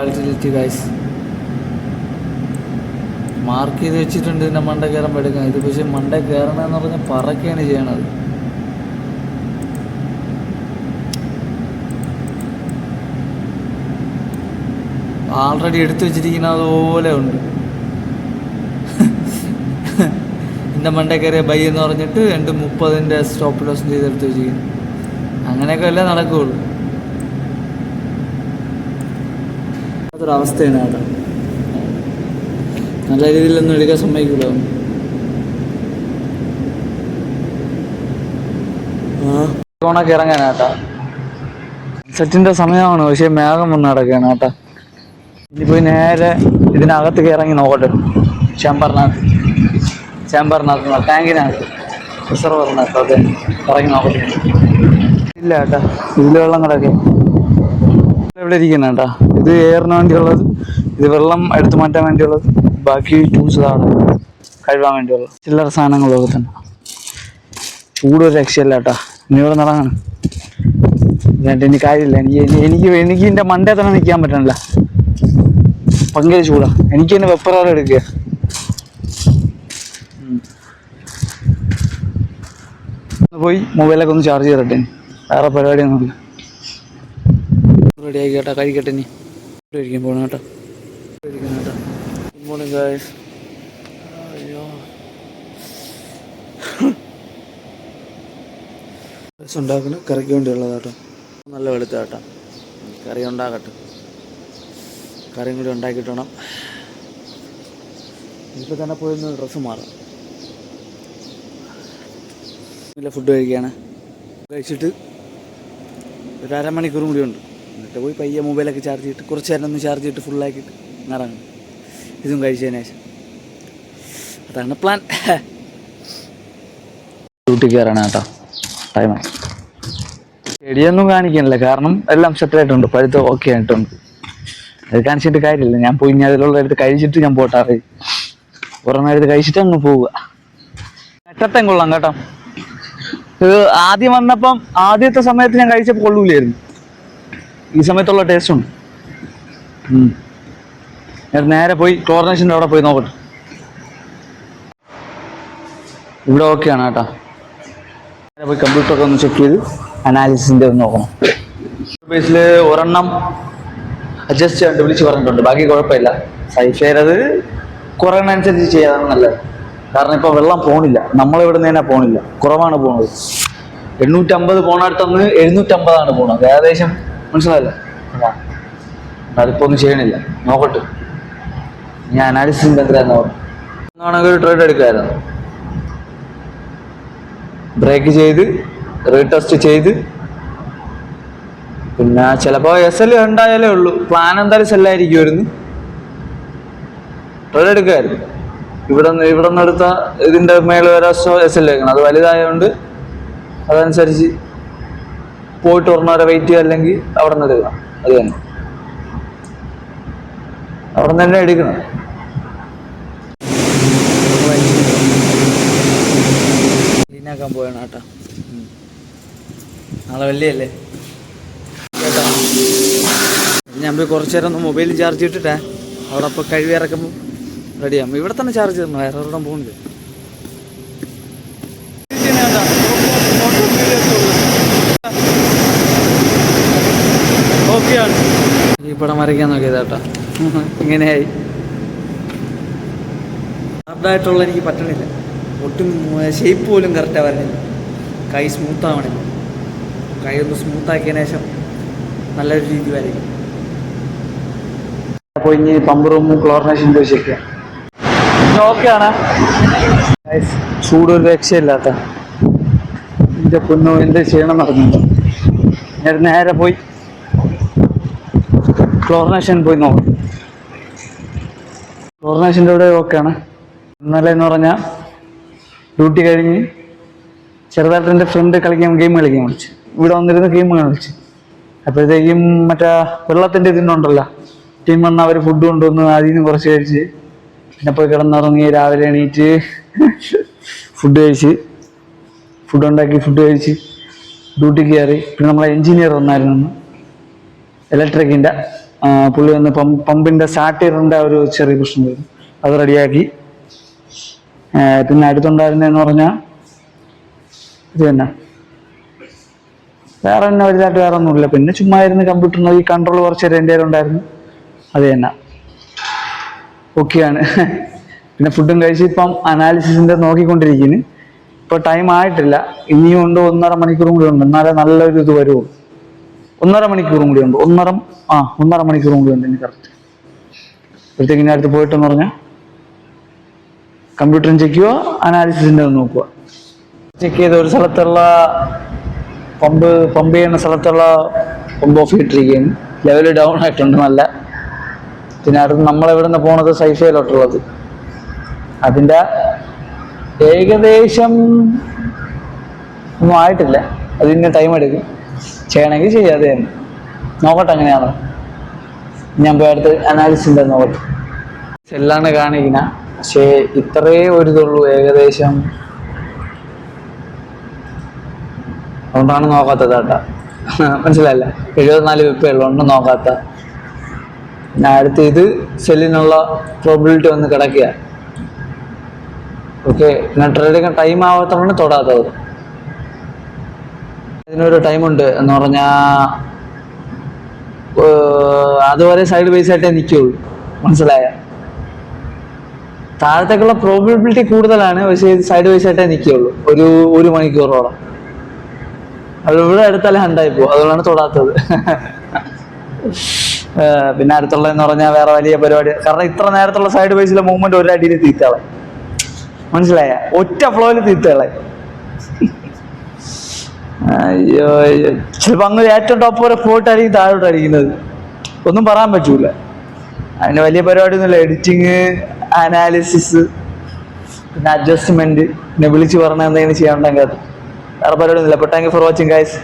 Quality guys mark ചെയ്ത് വെച്ചിട്ടുണ്ട്. ഇതിൻ്റെ മണ്ട കയറുമ്പോൾ എടുക്കാം. ഇത് പക്ഷേ മണ്ട കയറണമെന്ന് പറഞ്ഞാൽ പറക്കുകയാണ് ചെയ്യണത്. ആൾറെഡി എടുത്തു വെച്ചിരിക്കുന്നത് അതുപോലെ ഉണ്ട്. എൻ്റെ മണ്ട കയറിയ ബൈ എന്ന് പറഞ്ഞിട്ട് 2:30 സ്റ്റോപ്പ് ലോസ് ചെയ്തെടുത്ത് വെച്ചിരിക്കുന്നു. അങ്ങനെയൊക്കെ അല്ലേ നടക്കുകയുള്ളൂ. അതൊരവസ്ഥയാണ് കേട്ടോ. നല്ല രീതിയിലൊന്നും എടുക്കാൻ സമ്മതിക്കില്ല. ഓണൊക്കെ ഇറങ്ങാനാട്ടാ. സെറ്റിൻ്റെ സമയമാണ്, പക്ഷേ മേഘം വന്ന് നടക്കുകയാണ് കേട്ടോ. ഇനി പോയി നേരെ ഇതിനകത്തേക്ക് ഇറങ്ങി നോക്കട്ടെ. ചേമ്പറിനകത്ത് ടാങ്കിനകത്ത് റിസർവറിനകത്ത് അതെ ഇറങ്ങി നോക്കട്ടെ. ഇല്ല കേട്ടാ, ഇതിൽ വെള്ളം കിടക്കെ ഇവിടെ ഇരിക്കുന്ന കേട്ടാ. ഇത് എയറിന് വേണ്ടിയുള്ളത്, ഇത് വെള്ളം എടുത്തു മാറ്റാൻ വേണ്ടിയുള്ളത്, ബാക്കി ടൂൾസ് ആണ് കഴുകാൻ വേണ്ടിയുള്ളത്. ചില്ലറ സാധനങ്ങളൊക്കെ തന്നെ. ചൂടൊരു രക്ഷയല്ല കേട്ടാ. ഇനി ഇവിടെ നടക്കണം. എന്നിട്ട് എനിക്ക് കാര്യമില്ല. എനിക്ക് എൻ്റെ മണ്ടേ തന്നെ നിൽക്കാൻ പറ്റണില്ല. ഭയങ്കര ചൂടാ. എനിക്ക് തന്നെ വെപ്പറാറ് എടുക്കുക. പോയി മൊബൈലൊക്കെ ഒന്ന് ചാർജ് ചെയ്തിട്ടെ. വേറെ പരിപാടിയൊന്നുമില്ല. റെഡി ആക്കി കേട്ടോ. കഴിക്കട്ടെ. ഇനി കഴിക്കാൻ പോകണം കേട്ടോ. കഴിക്കണം കേട്ടോ. Good morning guys. അയ്യോ റൈസ് ഉണ്ടാക്കുന്ന കറിക്ക് വേണ്ടിയുള്ളതാട്ടോ. നല്ല വെളുത്ത കേട്ടോ. കറി ഉണ്ടാകട്ടെ. കറിയും കൂടി ഉണ്ടാക്കിയിട്ട് വേണം. ഇപ്പോൾ തന്നെ പോയി ഒന്ന് ഡ്രസ്സ് മാറാം. ഇല്ല, ഫുഡ് കഴിക്കുകയാണ്. കഴിച്ചിട്ട് ഒരു അരമണിക്കൂറും കൂടി ഉണ്ട്. എന്നിട്ട് പോയി പയ്യെ മൊബൈലൊക്കെ ചാർജ് ചെയ്തിട്ട് കുറച്ച് നേരം ഒന്ന് ചാർജ് ചെയ്തിട്ട് ഫുള്ളാക്കിയിട്ട് ഇറങ്ങും. ഇതും കഴിച്ചതിന് ശേഷം അതാണ് പ്ലാൻ. ഡ്യൂട്ടിക്ക് കയറാണ് കേട്ടോ. ടൈമാണ്. ചെടിയൊന്നും കാണിക്കാനില്ല, കാരണം എല്ലാം സെറ്റായിട്ടുണ്ട്. പഴുത്ത് ഓക്കെ ആയിട്ടുണ്ട്. അത് കാണിച്ചിട്ട് കാര്യമില്ല. ഞാൻ പോയി ഇനി അതിലുള്ള എടുത്ത് കഴിച്ചിട്ട് ഞാൻ പോട്ടാറ്. പുറമെ എടുത്ത് കഴിച്ചിട്ട് അങ്ങ് പോവുക. നെറ്റത്തേം കൊള്ളാം കേട്ടോ. ഇത് ആദ്യം വന്നപ്പം ആദ്യത്തെ സമയത്ത് ഞാൻ കഴിച്ചപ്പോൾ കൊള്ളൂലായിരുന്നു. ഈ സമയത്തുള്ള ടേസ്റ്റ് ഉണ്ട്. ഞാൻ നേരെ പോയി ക്ലോറിനേഷൻ്റെ അവിടെ പോയി നോക്കട്ടെ. ഇവിടെ ഓക്കെയാണ് കേട്ടോ. നേരെ പോയി കമ്പ്യൂട്ടറൊക്കെ ഒന്ന് ചെക്ക് ചെയ്ത് അനാലിസിൻ്റെ ഒന്ന് നോക്കണം. ബേസിൽ ഒരെണ്ണം അഡ്ജസ്റ്റ് ചെയ്യാണ്ട് വിളിച്ച് പറഞ്ഞിട്ടുണ്ട്. ബാക്കി കുഴപ്പമില്ല. സൈഫെയർ അത് കുറയുന്നതനുസരിച്ച് ചെയ്യാതാണ് നല്ലത്. കാരണം ഇപ്പോൾ വെള്ളം പോണില്ല. നമ്മളിവിടെ നിന്ന് തന്നെ പോണില്ല, കുറവാണ് പോണത്. 850 പോണടുത്തൊന്ന് 750 പോണത്. ഏകദേശം മനസ്സിലായല്ലോ. അതിപ്പോൾ ഒന്നും ചെയ്യണില്ല. നോക്കട്ടെ. ഞാൻ അനാലിസിൻ്റെ എത്രയാണെന്ന് ഒന്നാണെങ്കിൽ ഒരു ട്രേഡ് എടുക്കുമായിരുന്നു. ബ്രേക്ക് ചെയ്ത് റീടെസ്റ്റ് ചെയ്ത് പിന്നെ ചിലപ്പോൾ SL ഉണ്ടായാലേ ഉള്ളൂ. പ്ലാൻ എന്തായാലും സെല്ലായിരിക്കുമായിരുന്നു. ട്രേഡ് എടുക്കുമായിരുന്നു. ഇവിടെ നിന്ന് എടുത്ത ഇതിൻ്റെ മേലെ വരെ SL വെക്കണം. അത് വലുതായതുകൊണ്ട് അതനുസരിച്ച് പോയിട്ട് പറഞ്ഞവരെ വെയിറ്റ് ചെയ്യുക, അല്ലെങ്കിൽ അവിടെ നിന്ന് എടുക്കണം. അത് തന്നെ അവിടെ നിന്ന് തന്നെ എടുക്കണം. ക്ലീനാക്കാൻ പോയാണ് കേട്ടോ. നാളെ വെള്ളിയല്ലേ കേട്ടോ. ഞാൻ പോയി കുറച്ച് നേരം ഒന്ന് മൊബൈൽ ചാർജ് ചെയ്തിട്ടേ അവിടെ അപ്പോൾ കഴിവ് ഇറക്കുമ്പോൾ റെഡിയാകും. ഇവിടെ തന്നെ ചാർജ് ചെയ്യണം, വേറെ ഒരിടം പോകുന്നുണ്ട്. ഓക്കെയാണ്. ഈ പടം വരയ്ക്കാൻ നോക്കിയത് കേട്ടോ. ഇങ്ങനെയായി. ഹാർഡായിട്ടുള്ള എനിക്ക് പറ്റണില്ല. ഒട്ടും ഷേപ്പ് പോലും കറക്റ്റാണ് വരുന്നില്ല. കൈ സ്മൂത്താവണില്ല. കൈ ഒന്ന് സ്മൂത്താക്കിയതിന് ശേഷം നല്ലൊരു രീതി വരയ്ക്കും. അപ്പോൾ ഇനി പമ്പ് റൂമും ക്ലോറിനേഷൻ ചോദിച്ചേക്കുക. ഓക്കെയാണ്. ചൂടൊരു രക്ഷയില്ലാത്ത എൻ്റെ പൊന്നോ, എന്ത് ചെയ്യണം നടന്നില്ല. ഞാൻ നേരെ പോയി ക്ലോറിനേഷൻ പോയി നോക്കാം. ക്ലോറിനേഷൻ്റെ ഇവിടെ ഓക്കെയാണ്. ഇന്നലെ എന്ന് പറഞ്ഞാൽ ഡ്യൂട്ടി കഴിഞ്ഞ് ചെറുതായിട്ട് എൻ്റെ ഫ്രണ്ട് ഗെയിം കളിക്കാൻ വിളിച്ചു. ഇവിടെ വന്നിരുന്ന് ഗെയിം കളിച്ചു. അപ്പോഴത്തേക്കും മറ്റേ വെള്ളത്തിൻ്റെ ഇതിനുണ്ടല്ലോ, ടീം വന്ന് അവർ ഫുഡ് കൊണ്ടുവന്ന് അതിൽ നിന്ന് കുറച്ച് കഴിച്ച് പിന്നെ പോയി കിടന്നുറങ്ങി. രാവിലെ എണീറ്റ് ഫുഡ് ഉണ്ടാക്കി ഫുഡ് കഴിച്ച് ഡ്യൂട്ടിക്ക് കയറി. പിന്നെ നമ്മളെ എൻജിനീയർ വന്നായിരുന്നു, ഇലക്ട്രിക്കിൻ്റെ. പുള്ളി വന്ന് പമ്പിന്റെ സ്റ്റാർട്ടറിന്റെ ഒരു ചെറിയ പ്രശ്നം വരും, അത് റെഡിയാക്കി. പിന്നെ അടുത്തുണ്ടായിരുന്നെന്ന് പറഞ്ഞാൽ ഇത് തന്നെ, വേറെ തന്നെ വലുതായിട്ട് വേറെ ഒന്നുമില്ല. പിന്നെ ചുമ്മാ ഇരുന്ന് കമ്പ്യൂട്ടറിന് ഈ കൺട്രോൾ കുറച്ച് നേരം എൻ്റെ ഉണ്ടായിരുന്നു, അത് തന്നെ ഓക്കെയാണ്. പിന്നെ ഫുഡും കഴിച്ച് ഇപ്പം അനാലിസിസിന്റെ നോക്കിക്കൊണ്ടിരിക്കുന്നു. ഇപ്പൊ ടൈം ആയിട്ടില്ല, ഇനിയും ഉണ്ട് 1.5 മണിക്കൂറും കൂടി ഉണ്ട്, എന്നാലേ നല്ലൊരു ഇത് വരുള്ളൂ. 1.5 മണിക്കൂറും കൂടി ഉണ്ട്, 1.5 മണിക്കൂറും കൂടി ഉണ്ട് ഇനി കറക്റ്റ്. അപ്പോഴത്തേക്ക് ഇനി അടുത്ത് പോയിട്ടെന്ന് പറഞ്ഞാൽ കമ്പ്യൂട്ടറും ചെക്ക് ചെയ്യുക, അനാലിസിസിന്റെ ഒന്ന് നോക്കുക. ചെക്ക് ചെയ്ത ഒരു സ്ഥലത്തുള്ള പമ്പ് ചെയ്യുന്ന സ്ഥലത്തുള്ള പമ്പ് ഓഫ് ഇട്ടിരിക്കുകയും ലെവല് ഡൗൺ ആയിട്ടുണ്ട് നല്ല. പിന്നെ അടുത്ത് നമ്മളിവിടുന്ന് പോണത് സൈഫയിലോട്ടുള്ളത്, അതിൻ്റെ ഏകദേശം ഒന്നും ആയിട്ടില്ല, അതിന് ടൈം എടുക്കും. ചെയ്യണമെങ്കിൽ ചെയ്യാതെ തന്നെ നോക്കട്ടെ എങ്ങനെയാണ്. ഞാൻ പോയി അടുത്ത് അനാലിസിൻ്റെ നോക്കട്ടെ. സെല്ലാണ് കാണിക്കുന്ന, പക്ഷേ ഇത്രേ ഒരു ഇതുള്ളൂ ഏകദേശം, അതുകൊണ്ടാണ് നോക്കാത്തത് കേട്ടോ. മനസ്സിലായില്ല, 74 വിപ്പേ ഉള്ളൂ, ഒന്നും നോക്കാത്ത. ഞാൻ അടുത്ത് ഇത് സെല്ലിനുള്ള പ്രോബിലിറ്റി ഒന്ന് കിടക്കുക. ഓക്കെ, പിന്നെ ട്രേഡിങ് ടൈം ആവാത്തതാണ് തൊടാത്തത്. ഇതിനൊരു ടൈമുണ്ട് എന്ന് പറഞ്ഞാൽ അതുവരെ സൈഡ് ബൈസ് ആയിട്ടേ നിൽക്കുകയുള്ളൂ, മനസ്സിലായ. താഴത്തേക്കുള്ള പ്രോബിലിറ്റി കൂടുതലാണ്, പക്ഷേ ഇത് സൈഡ് ബൈസ് ആയിട്ടേ നിൽക്കുകയുള്ളൂ ഒരു മണിക്കൂറോളം. അത് ഇവിടെ അടുത്തല്ല ഹണ്ടായി പോകും, അതുകൊണ്ടാണ് തൊടാത്തത്. പിന്നെ അടുത്തുള്ളതെന്ന് പറഞ്ഞാൽ വേറെ വലിയ പരിപാടി, കാരണം ഇത്ര നേരത്തുള്ള സൈഡ് ബൈസിലെ മൂവ്മെന്റ് ഒരു അടിയിൽ തീർത്താളെ, മനസ്സിലായ, ഒറ്റ ഫ്ലോയിൽ തീർത്താളെ. അയ്യോ ചിലപ്പോ അങ്ങ് ഏറ്റവും ടോപ്പ് വരെ പോയിട്ടായിരിക്കും താഴോട്ട് അടിക്കുന്നത്, ഒന്നും പറയാൻ പറ്റൂല. അതിന് വലിയ പരിപാടി ഒന്നുമില്ല, എഡിറ്റിങ്, അനാലിസിസ്, പിന്നെ അഡ്ജസ്റ്റ്മെന്റ്, പിന്നെ വിളിച്ച് പറഞ്ഞ എന്തെങ്കിലും ചെയ്യാനുണ്ടെങ്കിൽ അത് വേറെ പരിപാടി ഒന്നുമില്ല. അപ്പോൾ thank you for watching guys.